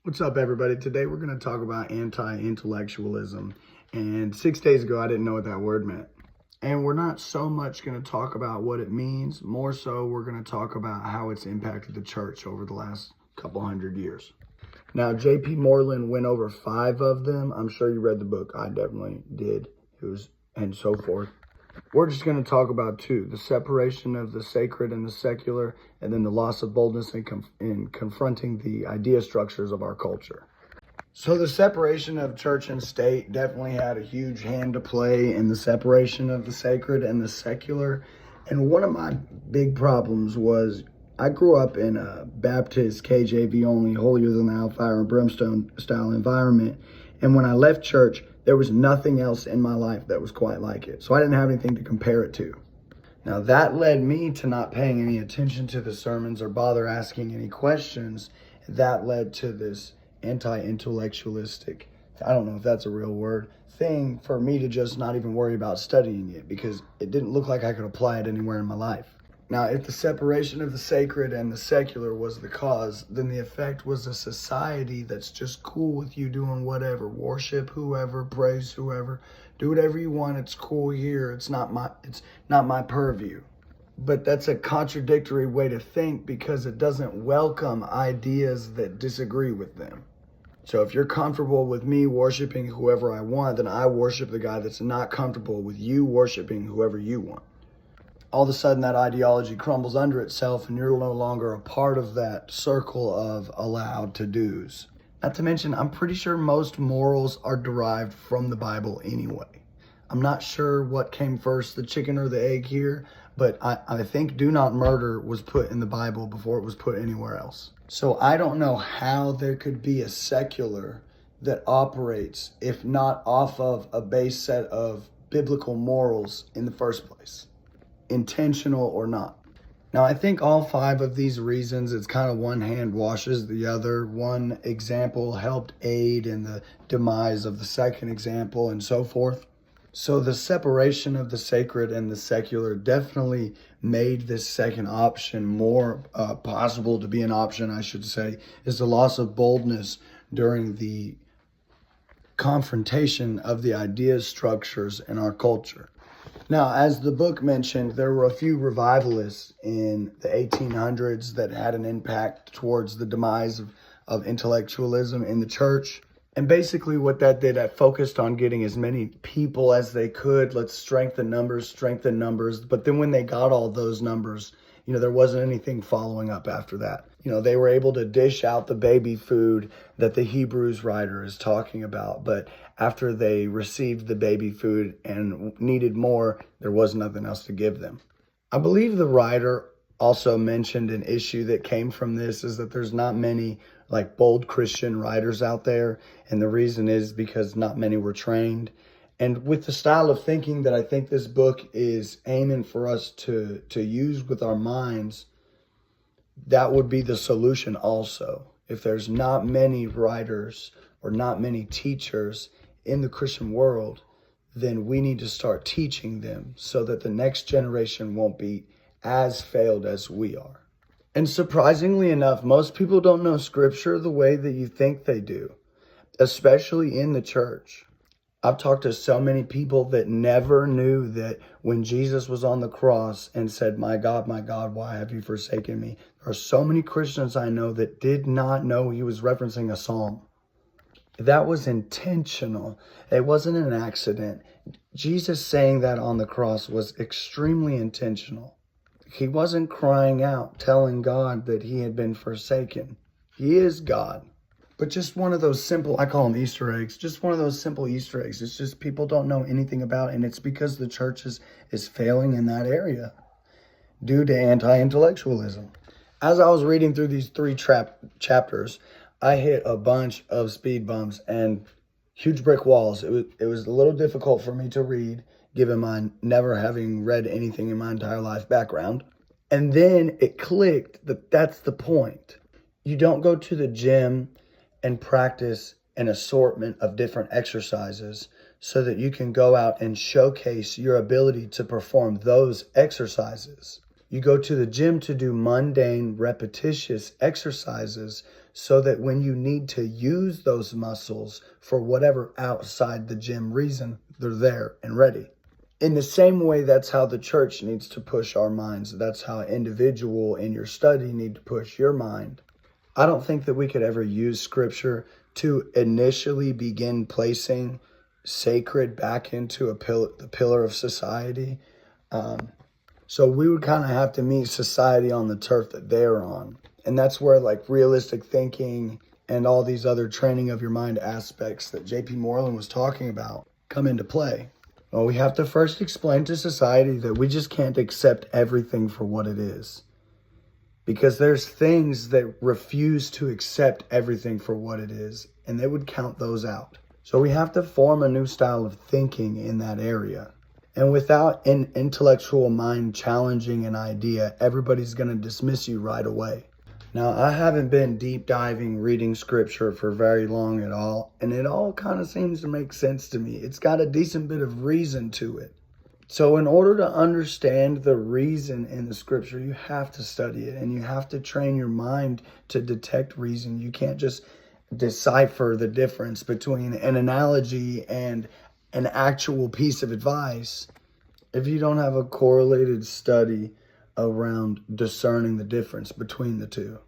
What's up, everybody? Today we're going to talk about anti-intellectualism. And 6 days ago, I didn't know what that word meant. And we're not so much going to talk about what it means. More so, we're going to talk about how it's impacted the church over the last couple hundred years. Now, J.P. Moreland went over 5 of them. I'm sure you read the book. I definitely did. And so forth. We're just going to talk about 2, the separation of the sacred and the secular, and then the loss of boldness in confronting the idea structures of our culture. So the separation of church and state definitely had a huge hand to play in the separation of the sacred and the secular. And one of my big problems was I grew up in a Baptist, KJV only, holier than thou, fire and brimstone style environment. And when I left church, there was nothing else in my life that was quite like it. So I didn't have anything to compare it to. Now that led me to not paying any attention to the sermons or bother asking any questions. That led to this anti-intellectualistic, I don't know if that's a real word, thing for me to just not even worry about studying it because it didn't look like I could apply it anywhere in my life. Now, if the separation of the sacred and the secular was the cause, then the effect was a society that's just cool with you doing whatever, worship whoever, praise whoever, do whatever you want. It's cool here. It's not my purview. But that's a contradictory way to think because it doesn't welcome ideas that disagree with them. So if you're comfortable with me worshiping whoever I want, then I worship the guy that's not comfortable with you worshiping whoever you want. All of a sudden that ideology crumbles under itself and you're no longer a part of that circle of allowed to-dos. Not to mention, I'm pretty sure most morals are derived from the Bible anyway. I'm not sure what came first, the chicken or the egg here, but I think do not murder was put in the Bible before it was put anywhere else. So I don't know how there could be a secular that operates, if not off of a base set of biblical morals in the first place, intentional or not. Now, I think all 5 of these reasons, it's kind of one hand washes the other. One example helped aid in the demise of the second example and so forth. So the separation of the sacred and the secular definitely made this second option more possible to be an option, I should say, is the loss of boldness during the confrontation of the idea structures in our culture. Now, as the book mentioned, there were a few revivalists in the 1800s that had an impact towards the demise of intellectualism in the church. And basically what that did, that focused on getting as many people as they could. Let's strengthen numbers. But then when they got all those numbers, there wasn't anything following up after that. They were able to dish out the baby food that the Hebrews writer is talking about. But after they received the baby food and needed more, there was nothing else to give them. I believe the writer also mentioned an issue that came from this is that there's not many bold Christian writers out there. And the reason is because not many were trained. And with the style of thinking that I think this book is aiming for us to use with our minds, that would be the solution also. If there's not many writers or not many teachers in the Christian world, then we need to start teaching them so that the next generation won't be as failed as we are. And surprisingly enough, most people don't know scripture the way that you think they do, especially in the church. I've talked to so many people that never knew that when Jesus was on the cross and said, my God, why have you forsaken me? There are so many Christians I know that did not know he was referencing a psalm. That was intentional. It wasn't an accident. Jesus saying that on the cross was extremely intentional. He wasn't crying out, telling God that he had been forsaken. He is God. But just one of those simple, I call them Easter eggs, just one of those simple Easter eggs. It's just people don't know anything about it, and it's because the church is failing in that area due to anti-intellectualism. As I was reading through these 3 chapters, I hit a bunch of speed bumps and huge brick walls. It was a little difficult for me to read, given my never having read anything in my entire life background. And then it clicked that that's the point. You don't go to the gym and practice an assortment of different exercises so that you can go out and showcase your ability to perform those exercises. You go to the gym to do mundane, repetitious exercises so that when you need to use those muscles for whatever outside the gym reason, they're there and ready. In the same way, that's how the church needs to push our minds. That's how individual in your study need to push your mind. I don't think that we could ever use scripture to initially begin placing sacred back into the pillar of society. So we would kind of have to meet society on the turf that they're on. And that's where like realistic thinking and all these other training of your mind aspects that J.P. Moreland was talking about come into play. Well, we have to first explain to society that we just can't accept everything for what it is. Because there's things that refuse to accept everything for what it is, and they would count those out. So we have to form a new style of thinking in that area. And without an intellectual mind challenging an idea, everybody's going to dismiss you right away. Now, I haven't been deep diving reading scripture for very long at all, and it all kind of seems to make sense to me. It's got a decent bit of reason to it. So in order to understand the reason in the scripture, you have to study it, and you have to train your mind to detect reason. You can't just decipher the difference between an analogy and an actual piece of advice if you don't have a correlated study around discerning the difference between the two.